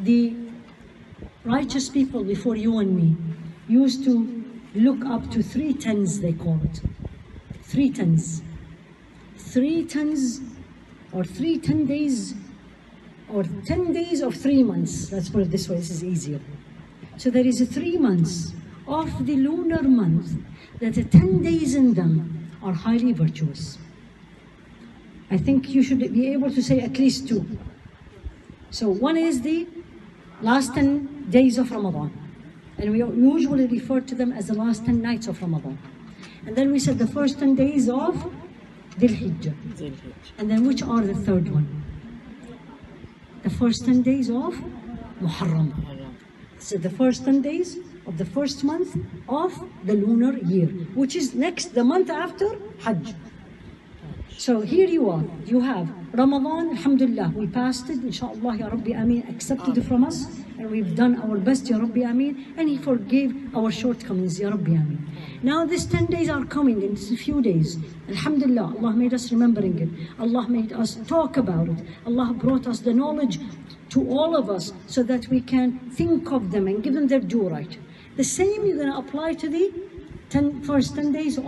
the righteous people before you and me used to look up to 3 tens, they call it. 3 tens. 3 tens, or 10 days, or 10 days of 3 months. Let's put it this way, this is easier. So there is 3 months of the lunar month that the 10 days in them are highly virtuous. I think you should be able to say at least 2. So one is the last 10 days of Ramadan. And we usually refer to them as the last 10 nights of Ramadan. And then we said the first 10 days of Dhul Hijjah. And then which are the third one? The first 10 days of Muharram. So the first 10 days of the first month of the lunar year, which is next, the month after Hajj. So here you are, you have Ramadan, alhamdulillah, we passed it, inshallah, Ya Rabbi Ameen, accepted it from us, and we've done our best, Ya Rabbi Ameen, and He forgave our shortcomings, Ya Rabbi Ameen. Now these 10 days are coming in a few days. Alhamdulillah, Allah made us remembering it. Allah made us talk about it. Allah brought us the knowledge to all of us so that we can think of them and give them their due right. The same you're going to apply to the first 10 days of